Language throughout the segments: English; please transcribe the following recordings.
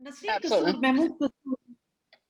Nasreen Absolutely. Mehmood Kasuri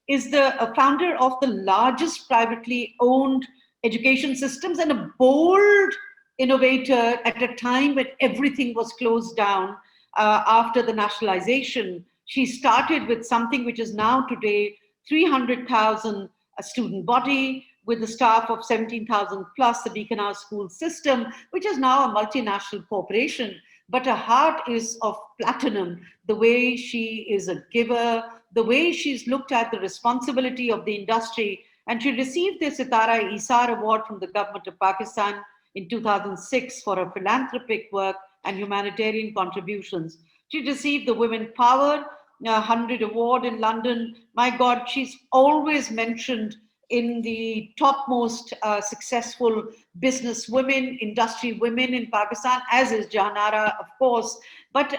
is the founder of the largest privately owned education systems and a bold innovator at a time when everything was closed down after the nationalization. She started with something which is now today 300,000 a student body with a staff of 17,000 plus the Beaconhouse school system, which is now a multinational corporation. But her heart is of platinum. The way she is a giver, the way she's looked at the responsibility of the industry. And she received the Sitara Isar Award from the government of Pakistan in 2006 for her philanthropic work and humanitarian contributions. She received the Women Power 100 Award in London. My God, she's always mentioned in the topmost successful business women, industry women in Pakistan, as is Jahanara, of course. But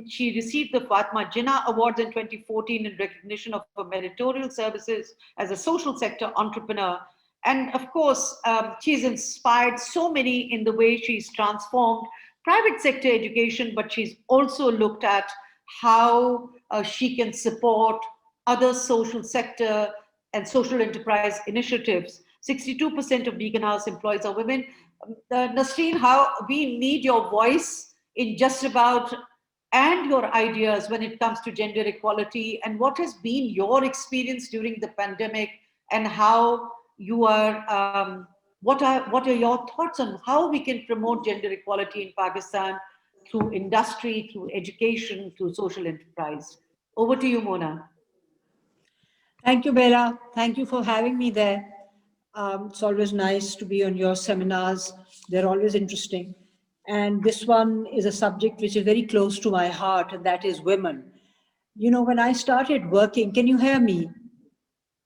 she received the Fatma Jinnah Awards in 2014 in recognition of her meritorious services as a social sector entrepreneur. And of course, she's inspired so many in the way she's transformed private sector education, but she's also looked at how she can support other social sector and social enterprise initiatives. 62% of Beaconhouse employees are women. Nasreen, how we need your voice in just about and your ideas when it comes to gender equality, and what has been your experience during the pandemic, and how you are what are your thoughts on how we can promote gender equality in Pakistan through industry, through education, through social enterprise? Over to you, Mona. Thank you, Bella. Thank you for having me there. It's always nice to be on your seminars. They're always interesting. And this one is a subject which is very close to my heart, and that is women. You know, when I started working, can you hear me?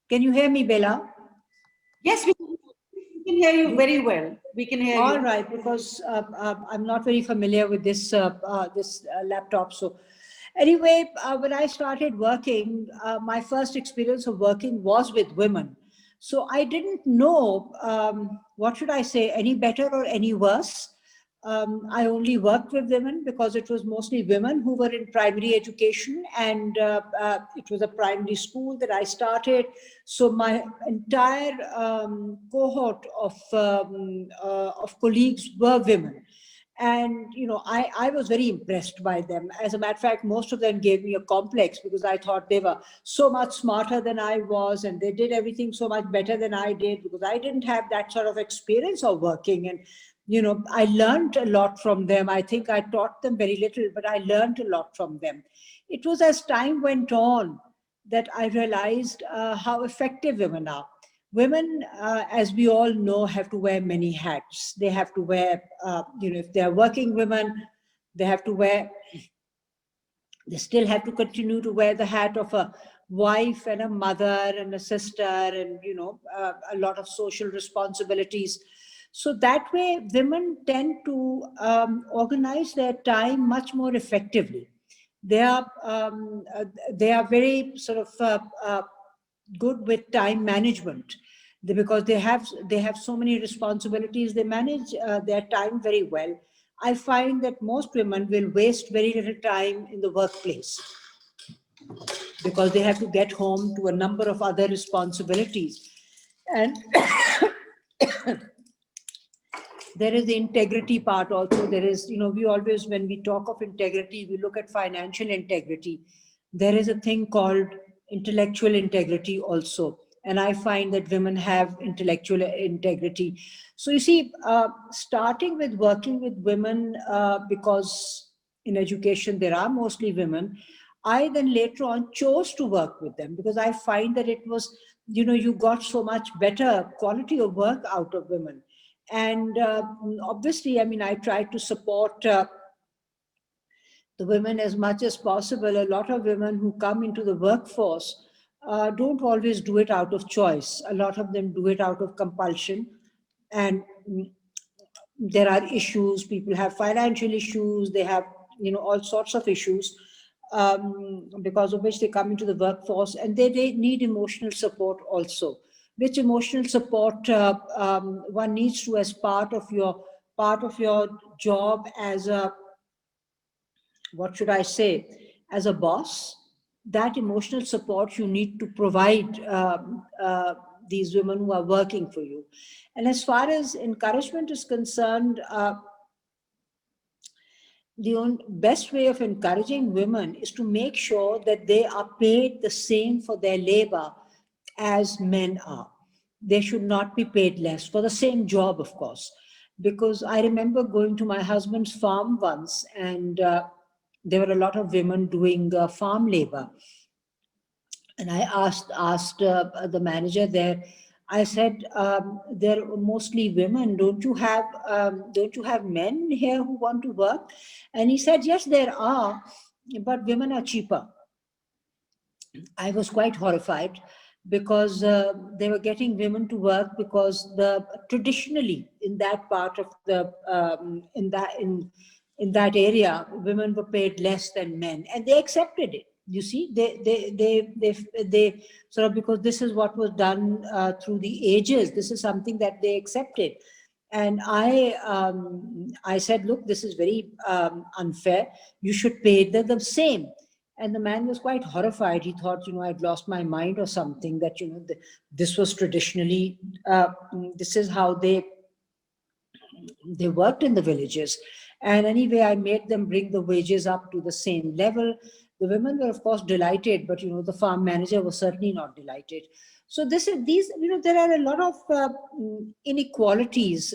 Can you hear me, Bella? Yes, we can hear you very well. We can hear All you. right, because I'm not very familiar with this laptop. So, anyway, when I started working, my first experience of working was with women. So I didn't know what should I say, any better or any worse. I only worked with women because it was mostly women who were in primary education, and it was a primary school that I started. So my entire cohort of colleagues were women. And I was very impressed by them. As a matter of fact, most of them gave me a complex because I thought they were so much smarter than I was, and they did everything so much better than I did, because I didn't have that sort of experience of working. And I learned a lot from them. I think I taught them very little, but I learned a lot from them. It was as time went on that I realized how effective women are. Women, as we all know, have to wear many hats. They have to wear, if they're working women, they have to wear, they still have to continue to wear the hat of a wife and a mother and a sister, and, a lot of social responsibilities. So that way, women tend to organize their time much more effectively. They are, they are very sort of good with time management, because they have so many responsibilities. They manage their time very well. I find that most women will waste very little time in the workplace because they have to get home to a number of other responsibilities. And there is the integrity part also. There is, we always, when we talk of integrity, we look at financial integrity. There is a thing called intellectual integrity also. And I find that women have intellectual integrity. So you see, starting with working with women, because in education there are mostly women, I then later on chose to work with them because I find that it was, you got so much better quality of work out of women. And obviously, I mean, I try to support the women as much as possible. A lot of women who come into the workforce don't always do it out of choice. A lot of them do it out of compulsion. And there are issues. People have financial issues. They have, all sorts of issues because of which they come into the workforce, and they need emotional support also. Which emotional support one needs to as part of your job as a, what should I say, as a boss, that emotional support you need to provide these women who are working for you. And as far as encouragement is concerned, the best way of encouraging women is to make sure that they are paid the same for their labor as men are. They should not be paid less for the same job, of course. Because I remember going to my husband's farm once, and there were a lot of women doing farm labor. And I asked the manager there. I said, "They're mostly women. Don't you have men here who want to work?" And he said, "Yes, there are, but women are cheaper." I was quite horrified because they were getting women to work because the traditionally in that part of the in that area, women were paid less than men, and they accepted it. You see, they sort of, because this is what was done through the ages. This is something that they accepted, and I said, look, this is very unfair. You should pay the same. And the man was quite horrified. He thought, I'd lost my mind or something, that, this was traditionally, this is how they worked in the villages. And anyway, I made them bring the wages up to the same level. The women were, of course, delighted, but, the farm manager was certainly not delighted. So there are a lot of inequalities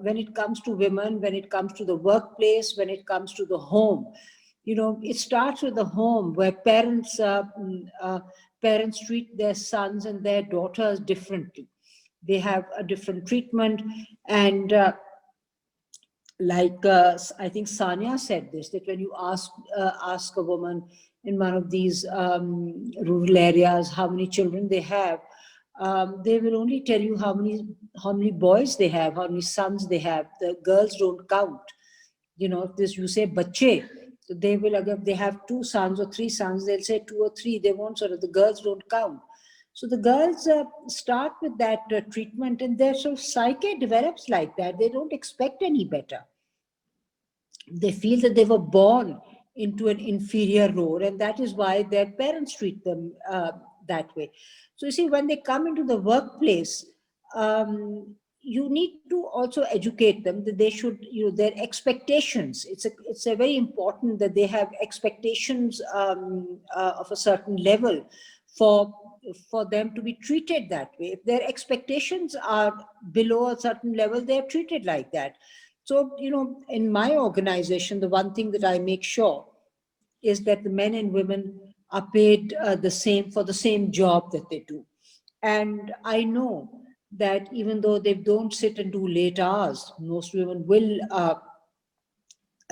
when it comes to women, when it comes to the workplace, when it comes to the home. It starts with the home, where parents treat their sons and their daughters differently. They have a different treatment. And I think Sanya said this, that when you ask a woman in one of these rural areas how many children they have, they will only tell you how many boys they have, how many sons they have. The girls don't count. If you say bache, so they will, if they have 2 sons or 3 sons, they'll say 2 or 3. They won't the girls don't count. So the girls start with that treatment, and their sort of psyche develops like that. They don't expect any better. They feel that they were born into an inferior role, and that is why their parents treat them that way. So you see, when they come into the workplace, you need to also educate them that they should, their expectations. It's a very important that they have expectations of a certain level for them to be treated that way. If their expectations are below a certain level, they are treated like that. So, in my organization, the one thing that I make sure is that the men and women are paid the same for the same job that they do. And I know that even though they don't sit and do late hours, most women will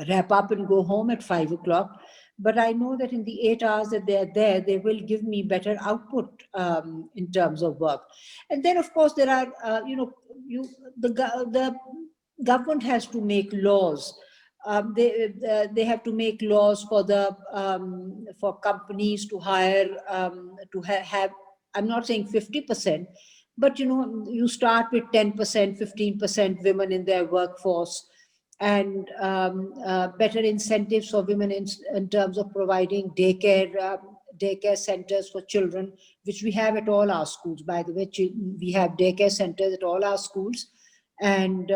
wrap up and go home at 5 o'clock. But I know that in the 8 hours that they're there, they will give me better output in terms of work. And then, of course, there are, the government has to make laws. They have to make laws for companies to hire, to have, I'm not saying 50%, but you start with 10%, 15% women in their workforce, and better incentives for women in terms of providing daycare centers for children, which we have at all our schools. By the way, we have daycare centers at all our schools, and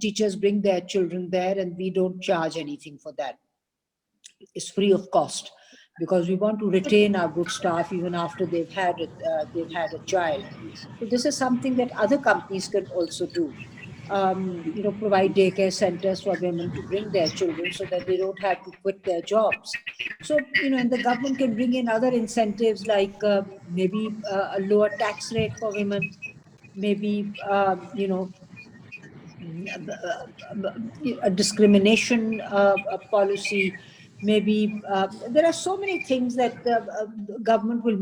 teachers bring their children there, and we don't charge anything for that. It's free of cost, because we want to retain our good staff even after they've had a child. So this is something that other companies can also do. Provide daycare centers for women to bring their children so that they don't have to quit their jobs. So, and the government can bring in other incentives, like maybe a lower tax rate for women, maybe, a discrimination policy, maybe. There are so many things that the government will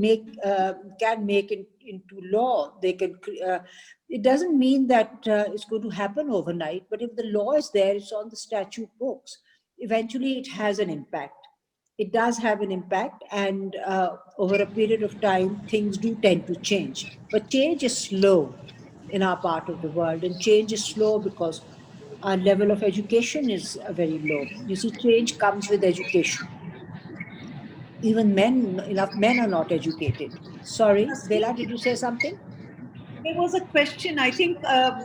can make into law. They can. It doesn't mean that it's going to happen overnight, but if the law is there, it's on the statute books. Eventually, it has an impact. It does have an impact, and over a period of time, things do tend to change. But change is slow in our part of the world, and change is slow because our level of education is very low. You see, change comes with education. Even enough men are not educated. Sorry, Bela, did you say something? There was a question, I think,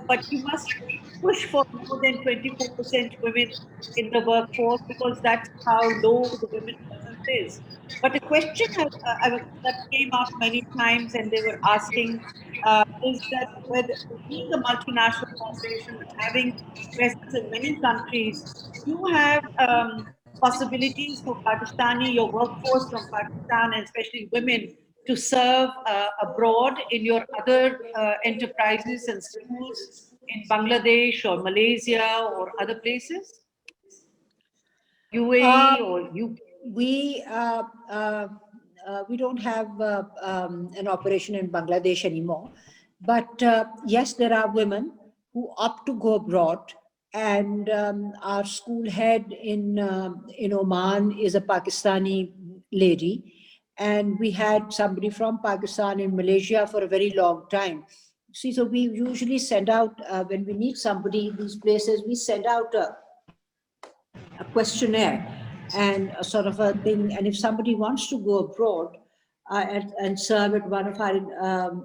but you must push for more than 24% women in the workforce because that's how low the women presence is. But a question that came up many times and they were asking is that whether being a multinational corporation, having presence in many countries, you have possibilities for Pakistani, your workforce from Pakistan, and especially women, to serve abroad in your other enterprises and schools in Bangladesh or Malaysia or other places? UAE Um, or UK? we we don't have an operation in Bangladesh anymore, but yes, there are women who opt to go abroad, and our school head in Oman is a Pakistani lady, and we had somebody from Pakistan in Malaysia for a very long time. See, so we usually send out when we need somebody in these places, we send out a questionnaire and a sort of a thing. And if somebody wants to go abroad and serve at one of our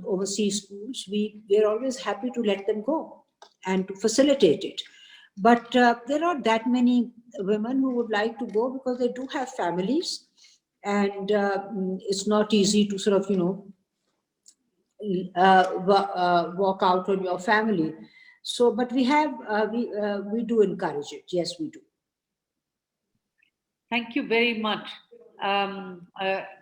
overseas schools, we're always happy to let them go and to facilitate it. But there are that many women who would like to go because they do have families, and it's not easy to sort of, walk out on your family. So, but we do encourage it. Yes, we do. Thank you very much.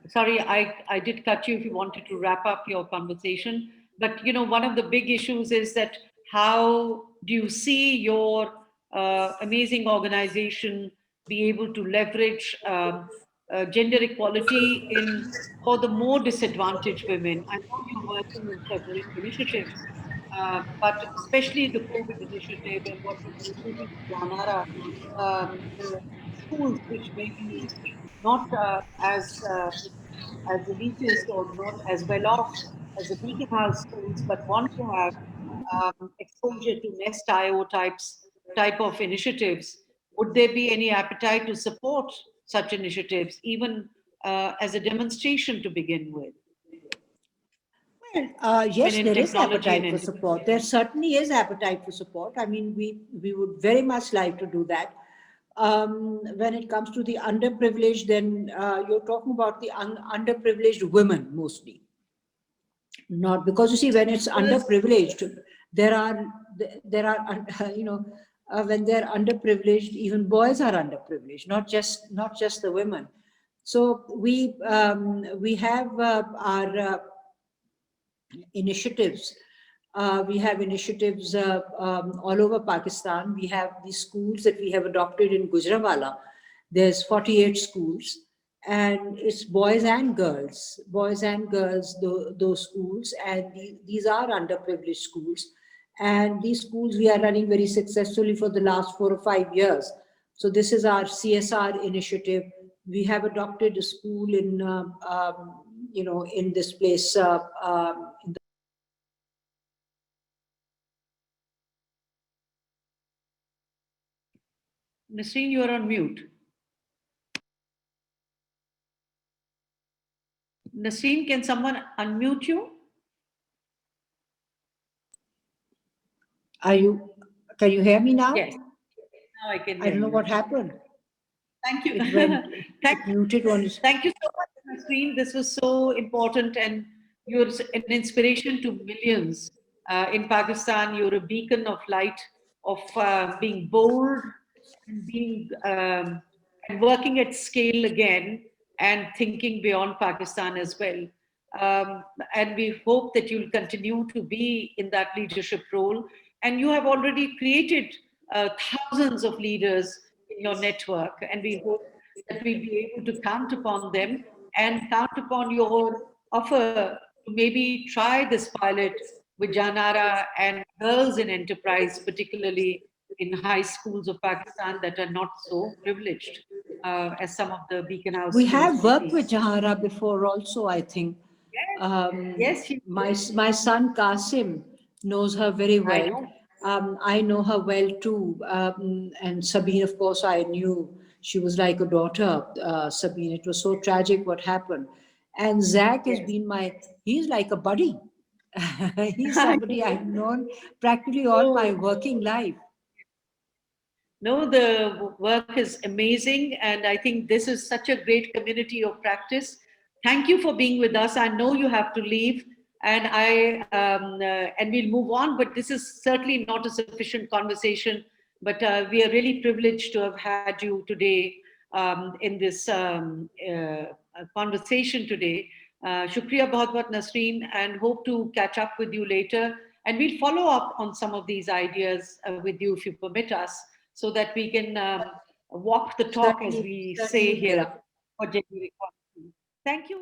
Sorry, I did cut you if you wanted to wrap up your conversation. But one of the big issues is that how do you see your amazing organization be able to leverage gender equality in for the more disadvantaged women? I know you're working on several initiatives, but especially the COVID initiative and what you're doing with Janara, the schools which may be not as elitist or not as well off as the Beaconhouse schools, but want to have exposure to Nest.io type of initiatives. Would there be any appetite to support such initiatives, even as a demonstration to begin with? Well, Women yes, in there is technology and appetite for enterprise. support. There certainly is appetite for support. I mean, we would very much like to do that. When it comes to the underprivileged, then you're talking about the underprivileged women mostly. Not because you see, when it's underprivileged, there are when they're underprivileged, even boys are underprivileged, not just the women. So we have our initiatives. We have initiatives all over Pakistan. We have these schools that we have adopted in Gujranwala. There's 48 schools, and it's boys and girls, those schools, and these are underprivileged schools. And these schools we are running very successfully for the last 4 or 5 years. So this is our CSR initiative. We have adopted a school in this place in Nasreen, you're on mute. Nasreen, can someone unmute you? Can you hear me now? Yes. Now I can I hear don't know you. what happened. Thank you. It muted on its. Thank you so much, Nasreen. This was so important, and you're an inspiration to millions in Pakistan. You're a beacon of light, of being bold and being and working at scale again, and thinking beyond Pakistan as well. And we hope that you'll continue to be in that leadership role. And you have already created thousands of leaders in your network, and we hope that we'll be able to count upon them and count upon your offer to maybe try this pilot with Janara and girls in enterprise, particularly in high schools of Pakistan that are not so privileged as some of the Beaconhouse We schools have may worked be. with Jahara before also, I think. Yes, My son Kasim knows her very I well. know. I know her well too. And Sabine, of course, I knew. she was like a daughter, Sabine. It was so tragic what happened. And Zach has Yes. been he's like a buddy. He's somebody I've known practically all my Oh, working life. no, the work is amazing, and I think this is such a great community of practice. Thank you for being with us. I know you have to leave, and and we'll move on. But this is certainly not a sufficient conversation. But we are really privileged to have had you today in this conversation today. Shukriya bahut bahut Nasreen, and hope to catch up with you later. And we'll follow up on some of these ideas with you if you permit us, so that we can walk the talk, as Certainly, we say certainly, here, dear. for gender equality. Thank you.